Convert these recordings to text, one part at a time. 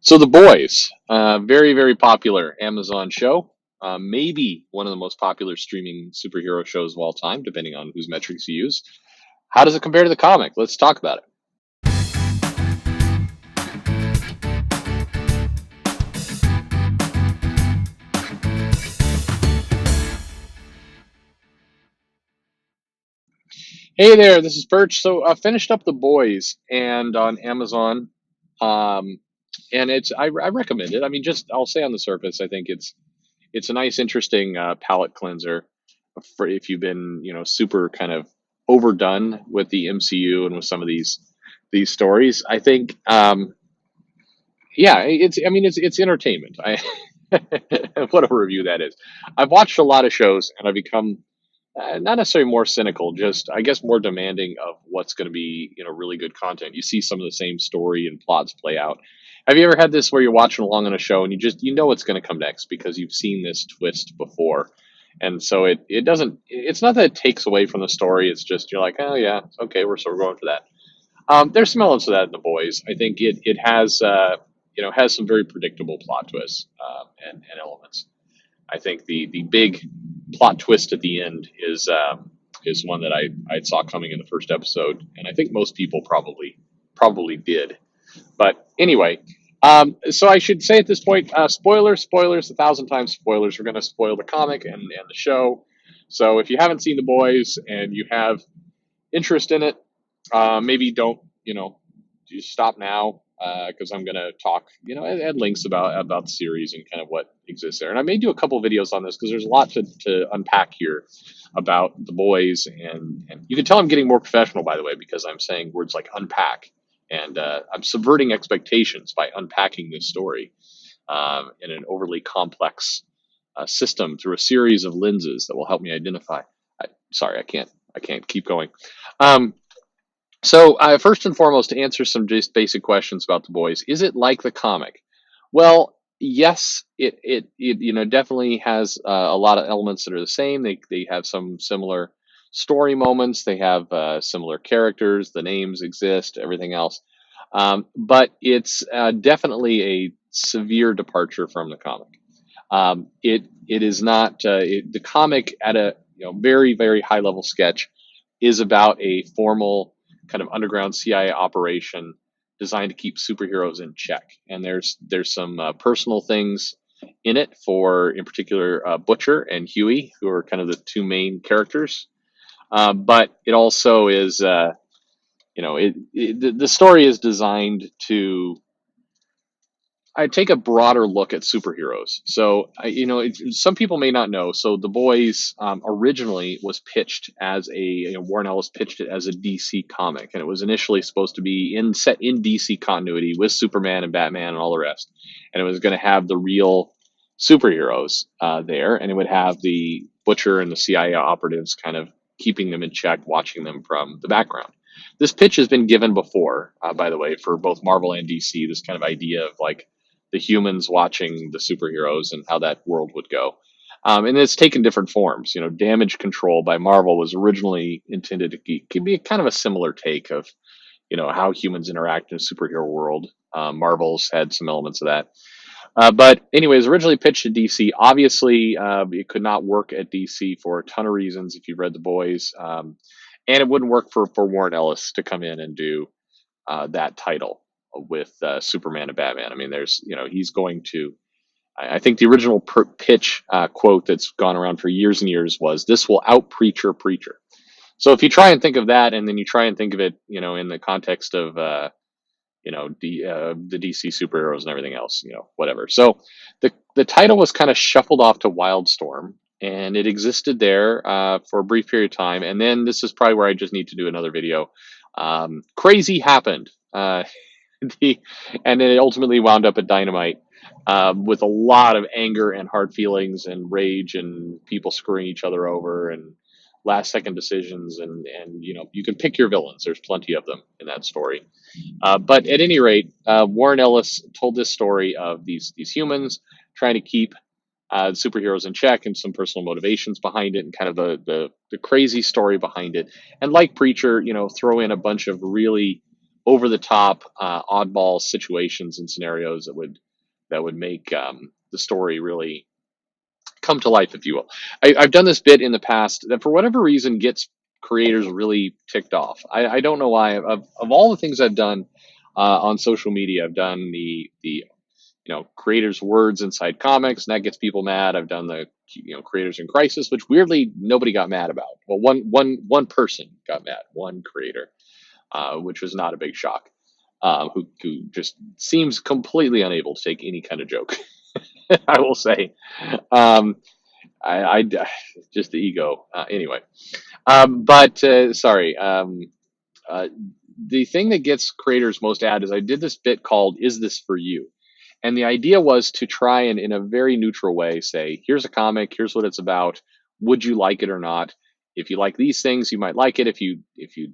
So The Boys, very, very popular Amazon show. Maybe one of the most popular streaming superhero shows of all time, depending on whose metrics you use. How does it compare to the comic? Let's talk about it. Hey there, this is Perch. So I finished up The Boys and on Amazon, um, and I recommend it. I mean, just I'll say on the surface, I think it's a nice, interesting palate cleanser for if you've been super kind of overdone with the MCU and with some of these stories. I think yeah, it's entertainment. I what a review that is. I've watched a lot of shows and I've become not necessarily more cynical, just I guess more demanding of what's going to be really good content. You see some of the same story and plots play out. Have you ever had this where you're watching along on a show and you know what's going to come next because you've seen this twist before, and so it doesn't. It's not that it takes away from the story. It's just you're like, oh yeah, okay, we're going for that. There's some elements of that in the boys. I think it has has some very predictable plot twists and elements. I think the big plot twist at the end is one that I saw coming in the first episode, and I think most people probably did. But anyway, so I should say at this point, spoilers, 1,000 times spoilers. We're going to spoil the comic and the show. So if you haven't seen the boys and you have interest in it, maybe don't you stop now because I'm going to talk add links about the series and kind of what exists there. And I may do a couple videos on this because there's a lot to unpack here about the boys and you can tell I'm getting more professional by the way because I'm saying words like unpack and I'm subverting expectations by unpacking this story in an overly complex system through a series of lenses that will help me identify. Sorry, I can't keep going. Um, first and foremost, to answer some just basic questions about the boys, is it like the comic? Well, yes, it definitely has a lot of elements that are the same. They have some similar story moments. They have similar characters. The names exist. Everything else, but it's definitely a severe departure from the comic. It is not the comic at a very very high level sketch is about a formal kind of underground CIA operation designed to keep superheroes in check. And there's some personal things in it for, in particular, Butcher and Huey, who are kind of the two main characters. But it also is, the story is designed to I take a broader look at superheroes. So, some people may not know. So, The Boys originally was pitched as Warren Ellis pitched it as a DC comic, and it was initially supposed to be set in DC continuity with Superman and Batman and all the rest, and it was going to have the real superheroes there, and it would have the Butcher and the CIA operatives kind of keeping them in check, watching them from the background. This pitch has been given before, by the way, for both Marvel and DC. This kind of idea of like the humans watching the superheroes and how that world would go. And it's taken different forms. Damage Control by Marvel was originally intended to be kind of a similar take of, how humans interact in a superhero world. Marvel's had some elements of that. But anyways, originally pitched to DC. Obviously, it could not work at DC for a ton of reasons if you've read The Boys. And it wouldn't work for Warren Ellis to come in and do that title with Superman and Batman. I mean, he's going to. I think the original pitch quote that's gone around for years and years was, "This will out preacher preacher." So if you try and think of that, and then you try and think of it, in the context of the DC superheroes and everything else, whatever. So the title was kind of shuffled off to Wildstorm, and it existed there for a brief period of time, and then this is probably where I just need to do another video. Crazy happened. And then it ultimately wound up at Dynamite with a lot of anger and hard feelings and rage and people screwing each other over and last second decisions and you can pick your villains. There's plenty of them in that story. But at any rate, Warren Ellis told this story of these humans trying to keep superheroes in check and some personal motivations behind it and kind of the crazy story behind it. And like Preacher, throw in a bunch of really over the top, oddball situations and scenarios that would make the story really come to life, if you will. I've done this bit in the past that for whatever reason gets creators really ticked off. I don't know why. Of all the things I've done on social media, I've done the creators words inside comics, and that gets people mad. I've done the creators in crisis, which weirdly nobody got mad about. Well, one person got mad, one creator, which was not a big shock. Who just seems completely unable to take any kind of joke. I will say, um, I just the ego. Anyway, but sorry. Uh, the thing that gets creators most ad is I did this bit called "Is This for You?" And the idea was to try and, in a very neutral way, say, here's a comic, here's what it's about. Would you like it or not? If you like these things, you might like it. If you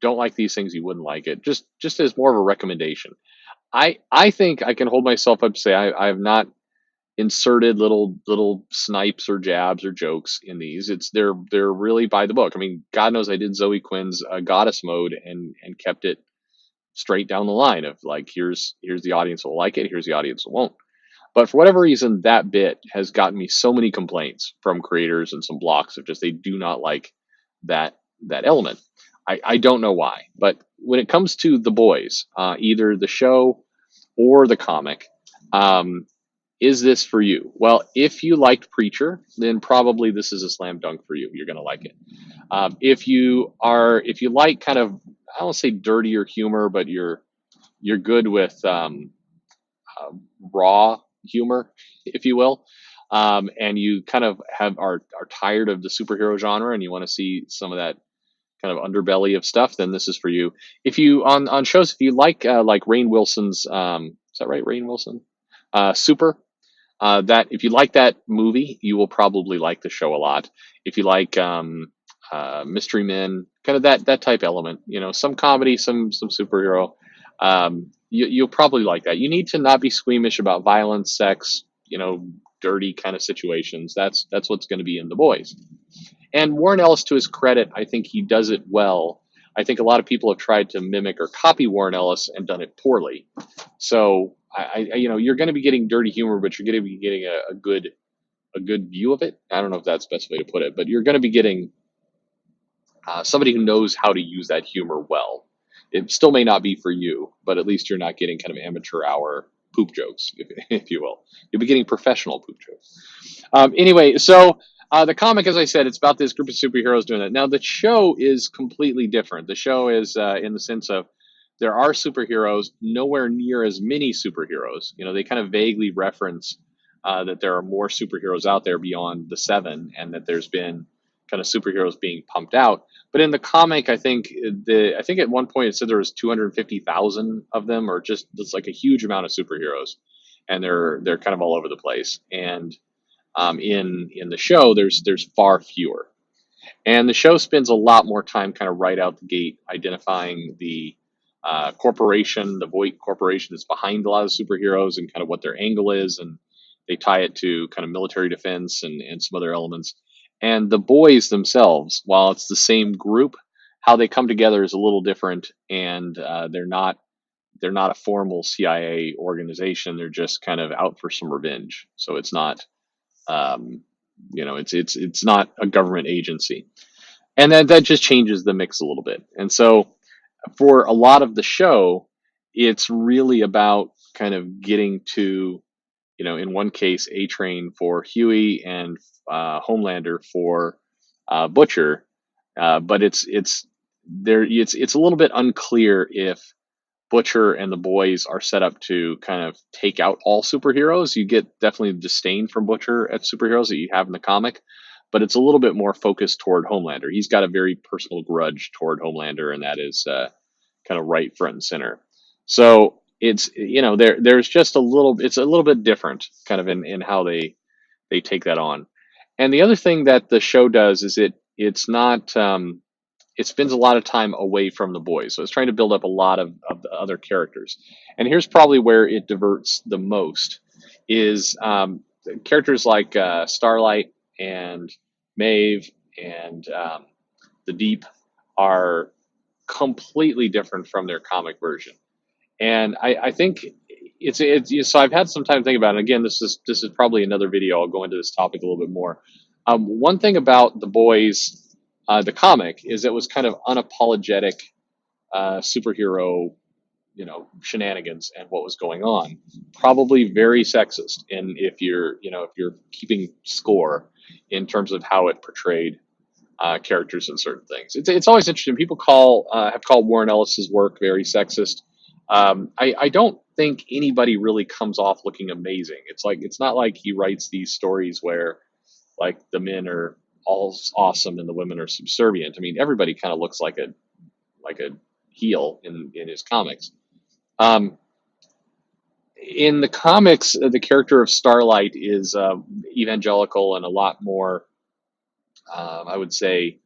don't like these things, you wouldn't like it. Just as more of a recommendation. I think I can hold myself up to say I have not inserted little snipes or jabs or jokes in these. They're really by the book. I mean, God knows I did Zoe Quinn's Goddess mode and kept it straight down the line of like here's the audience that will like it, here's the audience that won't. But for whatever reason, that bit has gotten me so many complaints from creators and some blocks of just they do not like that element. I don't know why, but when it comes to the boys, either the show or the comic, um, is this for you? Well, if you liked Preacher, then probably this is a slam dunk for you. You're going to like it. If you like kind of, I don't say dirtier humor, but you're good with uh, raw humor, if you will, and you kind of are tired of the superhero genre and you want to see some of that kind of underbelly of stuff, then this is for you. If you on shows, if you like Rainn Wilson's, is that right, Rainn Wilson? Super. That if you like that movie, you will probably like the show a lot. If you like Mystery Men, kind of that type element, some comedy, some superhero, you'll probably like that. You need to not be squeamish about violence, sex, dirty kind of situations. That's what's going to be in The Boys. And Warren Ellis, to his credit, I think he does it well. I think a lot of people have tried to mimic or copy Warren Ellis and done it poorly. So you're going to be getting dirty humor, but you're going to be getting a good view of it. I don't know if that's the best way to put it, but you're going to be getting somebody who knows how to use that humor well. It still may not be for you, but at least you're not getting kind of amateur hour poop jokes, if you will. You'll be getting professional poop jokes. Anyway, so the comic, as I said, it's about this group of superheroes doing that. Now, the show is completely different. The show is in the sense of there are superheroes, nowhere near as many superheroes. They kind of vaguely reference that there are more superheroes out there beyond the seven, and that there's been kind of superheroes being pumped out. But in the comic, I think at one point it said there was 250,000 of them, or just it's like a huge amount of superheroes, and they're kind of all over the place. And in the show, there's far fewer, and the show spends a lot more time kind of right out the gate identifying the corporation, the Voight Corporation that's behind a lot of superheroes, and kind of what their angle is, and they tie it to kind of military defense and some other elements. And the boys themselves, while it's the same group, how they come together is a little different, and they're not a formal CIA organization. They're just kind of out for some revenge. So it's not, um, it's not a government agency, and that just changes the mix a little bit. And so for a lot of the show, it's really about kind of getting to, in one case, A Train for Huey and Homelander for Butcher, but it's a little bit unclear if Butcher and the boys are set up to kind of take out all superheroes. You get definitely disdain from Butcher at superheroes that you have in the comic, but it's a little bit more focused toward Homelander. He's got a very personal grudge toward Homelander, and that is kind of right front and center. So it's there's just it's a little bit different kind of in how they take that on. And the other thing that the show does is it's not it spends a lot of time away from the boys. So it's trying to build up a lot of the other characters. And here's probably where it diverts the most is characters like Starlight and Maeve and the Deep are completely different from their comic version. And I think so I've had some time to think about it. Again, this is probably another video. I'll go into this topic a little bit more. One thing about the boys, the comic, is it was kind of unapologetic superhero, shenanigans and what was going on. Probably very sexist, and if you're keeping score in terms of how it portrayed characters in certain things. It's always interesting. People have called Warren Ellis's work very sexist. I don't think anybody really comes off looking amazing. It's not like he writes these stories where like the men are all awesome and the women are subservient. I mean, everybody kind of looks like a heel in his comics. Um, in the comics, the character of Starlight is evangelical and a lot more, I would say,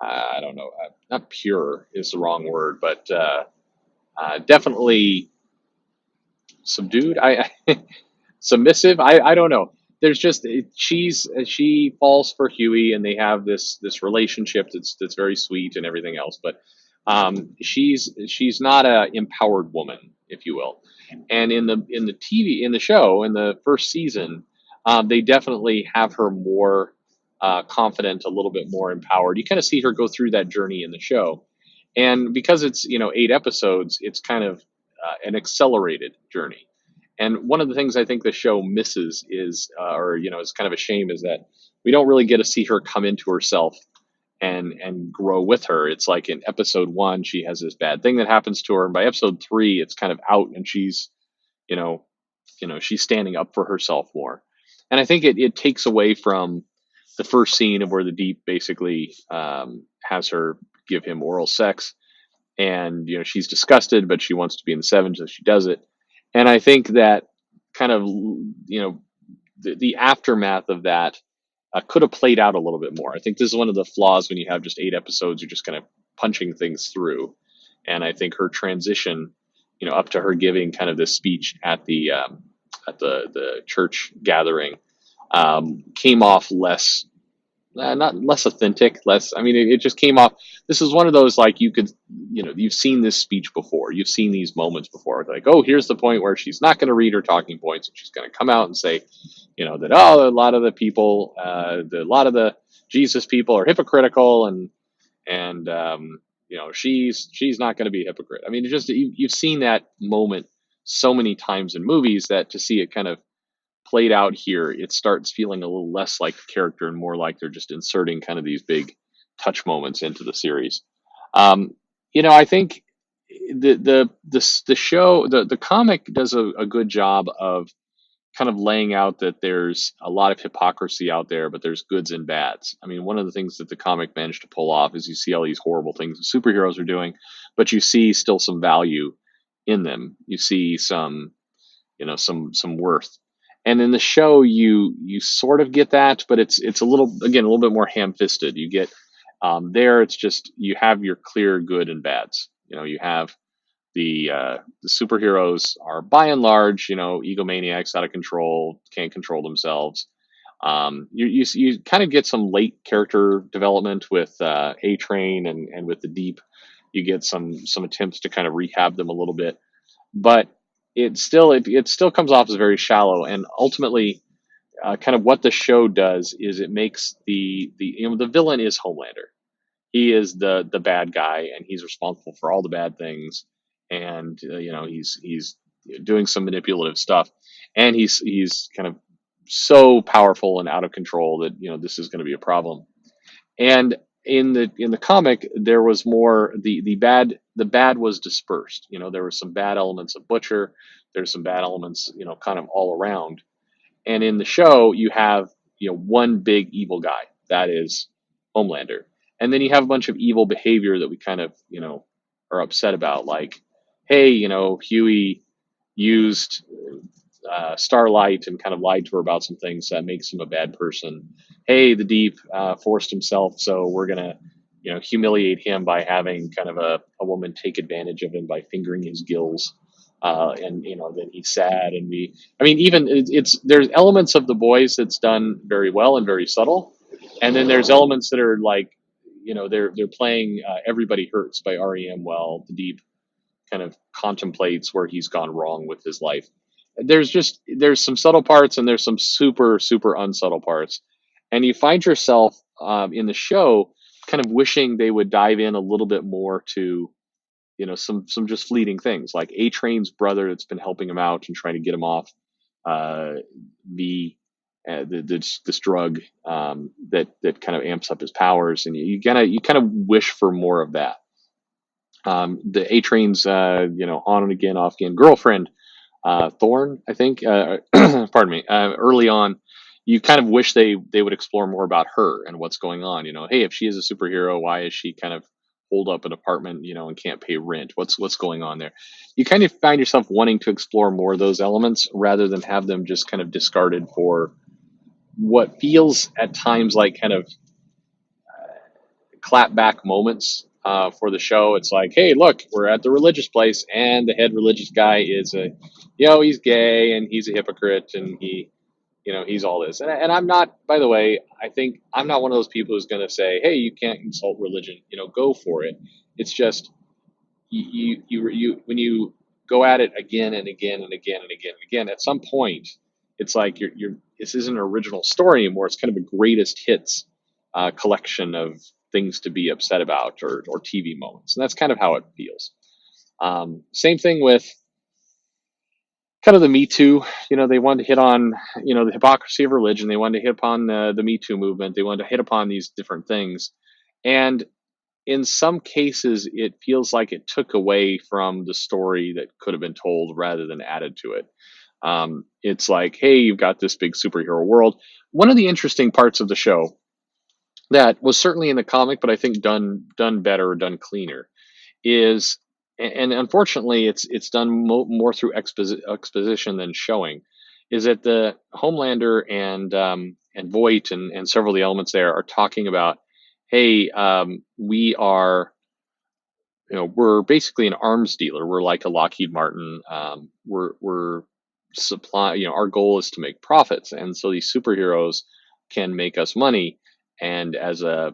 I don't know, not pure is the wrong word, but definitely subdued. Submissive. I don't know. There's just she falls for Huey, and they have this relationship that's very sweet and everything else. But she's not a empowered woman, if you will. And in the TV in the show in the first season, they definitely have her more confident, a little bit more empowered. You kind of see her go through that journey in the show, and because it's 8 episodes, it's kind of an accelerated journey. And one of the things I think the show misses is, or it's kind of a shame, is that we don't really get to see her come into herself and grow with her. It's like in episode 1, she has this bad thing that happens to her, and by episode 3, it's kind of out, and she's, you know, she's standing up for herself more. And I think it takes away from the first scene of where the Deep basically has her give him oral sex, and she's disgusted, but she wants to be in the seven, so she does it. And I think that kind of the aftermath of that could have played out a little bit more. I think this is one of the flaws when you have just 8 episodes. You're just kind of punching things through, and I think her transition, up to her giving kind of this speech at the church gathering, came off less, not less authentic, less. I mean, it just came off. This is one of those, like, you've seen this speech before, you've seen these moments before. Like, oh, here's the point where she's not going to read her talking points, and she's going to come out and say, that a lot of the people, a lot of the Jesus people are hypocritical, and she's not going to be a hypocrite. I mean, you've seen that moment so many times in movies that to see it kind of played out here, it starts feeling a little less like the character and more like they're just inserting kind of these big touch moments into the series. Um, I think the show, the comic does a good job of kind of laying out that there's a lot of hypocrisy out there, but there's goods and bads. I mean, one of the things that the comic managed to pull off is you see all these horrible things the superheroes are doing, but you see still some value in them. You see some worth. And in the show, you sort of get that, but it's a little bit more ham-fisted. You get there, it's just you have your clear good and bads. You have the superheroes are by and large, egomaniacs, out of control, can't control themselves. You kind of get some late character development with A Train and with the Deep. You get some attempts to kind of rehab them a little bit, but it still comes off as very shallow. And ultimately, kind of what the show does is it makes the villain is Homelander. He is the bad guy, and he's responsible for all the bad things. And he's doing some manipulative stuff, and he's kind of so powerful and out of control that this is going to be a problem. And in the comic, there was more, the bad was dispersed. There were some bad elements of Butcher. There's some bad elements, kind of all around. And in the show, you have one big evil guy, that is Homelander, and then you have a bunch of evil behavior that we kind of are upset about, like, hey, Huey used Starlight and kind of lied to her about some things that makes him a bad person. Hey, the Deep forced himself, so we're gonna humiliate him by having kind of a woman take advantage of him by fingering his gills. And then he's sad, and I mean, even there's elements of the boys that's done very well and very subtle, and then there's elements that are like, they're playing "Everybody Hurts" by REM well. The Deep kind of contemplates where he's gone wrong with his life. There's some subtle parts and there's some super unsubtle parts, and you find yourself in the show kind of wishing they would dive in a little bit more to some just fleeting things like A Train's brother that's been helping him out and trying to get him off uh, the this drug that kind of amps up his powers, and you kind of wish for more of that. The A Train's on and again, off again girlfriend, Thorn, I think. Pardon me. Early on, you kind of wish they would explore more about her and what's going on. Hey, if she is a superhero, why is she kind of holed up an apartment, and can't pay rent? What's going on there? You kind of find yourself wanting to explore more of those elements rather than have them just kind of discarded for what feels at times like kind of clap back moments for the show. It's like, hey, look, we're at the religious place, and the head religious guy is he's gay and he's a hypocrite, and he's all this. And I'm not, by the way, I think I'm not one of those people who's going to say, hey, you can't insult religion, go for it. It's just when you go at it again and again and again and again and again, at some point, it's like this isn't an original story anymore. It's kind of a greatest hits collection of things to be upset about or TV moments, and that's kind of how it feels. Same thing with kind of the Me Too. They wanted to hit on the hypocrisy of religion. They wanted to hit upon the Me Too movement. They wanted to hit upon these different things, and in some cases, it feels like it took away from the story that could have been told rather than added to it. It's like, hey, you've got this big superhero world. One of the interesting parts of the show that was certainly in the comic, but I think done better, done cleaner, is, and unfortunately, it's done more through exposition than showing, is that the Homelander and Voight and several of the elements there are talking about, hey, we are, we're basically an arms dealer. We're like a Lockheed Martin. We're supply. Our goal is to make profits, and so these superheroes can make us money. And as an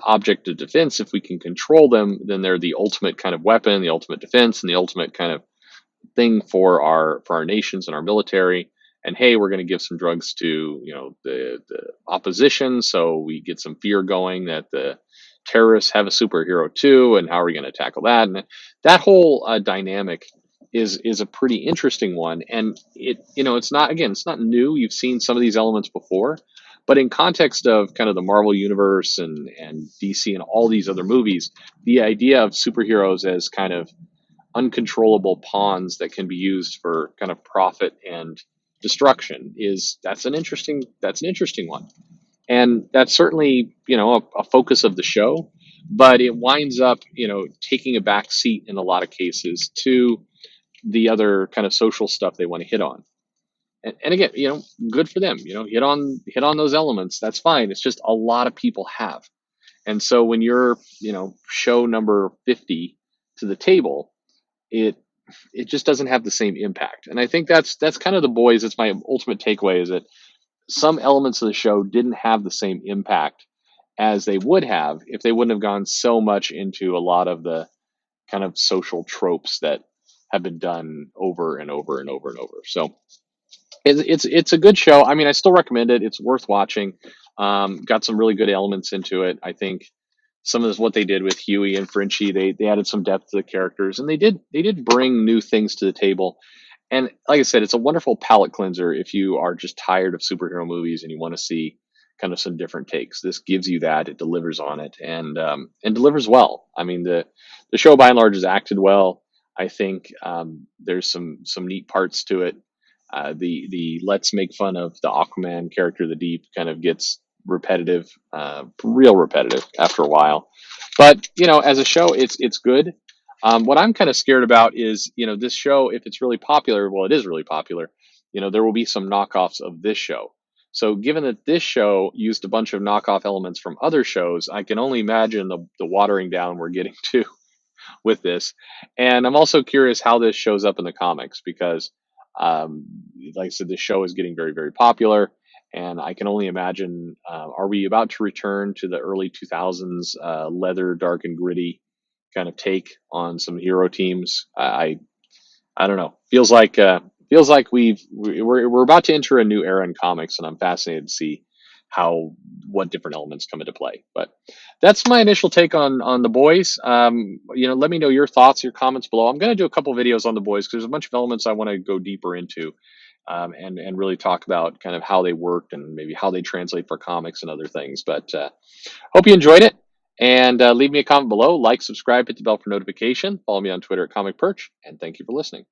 object of defense, if we can control them, then they're the ultimate kind of weapon, the ultimate defense, and the ultimate kind of thing for our nations and our military. And hey, we're going to give some drugs to the opposition, so we get some fear going that the terrorists have a superhero too, and how are we going to tackle that? And that whole dynamic is a pretty interesting one. And it's not new. You've seen some of these elements before, but in context of kind of the Marvel universe and DC and all these other movies, the idea of superheroes as kind of uncontrollable pawns that can be used for kind of profit and destruction that's an interesting one. And that's certainly a focus of the show, but it winds up taking a back seat in a lot of cases to the other kind of social stuff they want to hit on. And again, good for them. Hit on those elements. That's fine. It's just a lot of people have. And so when you're show number 50 to the table, it just doesn't have the same impact. And I think that's kind of the boys. It's my ultimate takeaway, is that some elements of the show didn't have the same impact as they would have if they wouldn't have gone so much into a lot of the kind of social tropes that have been done over and over and over and over. So it's a good show. I mean, I still recommend it. It's worth watching. Got some really good elements into it. I think some of this, what they did with Huey and Frenchie, they added some depth to the characters, and they did bring new things to the table. And like I said, it's a wonderful palate cleanser if you are just tired of superhero movies and you want to see kind of some different takes. This gives you that. It delivers on it, and delivers well. I mean, the show by and large is acted well. I think there's some neat parts to it. The let's make fun of the Aquaman character, the Deep, kind of gets repetitive, real repetitive after a while. But as a show, it's good. What I'm kind of scared about is, this show, if it's really popular, well, it is really popular. There will be some knockoffs of this show. So given that this show used a bunch of knockoff elements from other shows, I can only imagine the watering down we're getting to with this. And I'm also curious how this shows up in the comics, because, um, like I said, this show is getting very, very popular. And I can only imagine, are we about to return to the early 2000s, leather, dark and gritty, kind of take on some hero teams. I don't know. Feels like we're about to enter a new era in comics, and I'm fascinated to see how what different elements come into play. But that's my initial take on the boys. Let me know your thoughts, your comments below. I'm going to do a couple videos on the boys because there's a bunch of elements I want to go deeper into, and really talk about kind of how they worked and maybe how they translate for comics and other things. But hope you enjoyed it. And leave me a comment below, like, subscribe, hit the bell for notification. Follow me on Twitter at Comic Perch, and thank you for listening.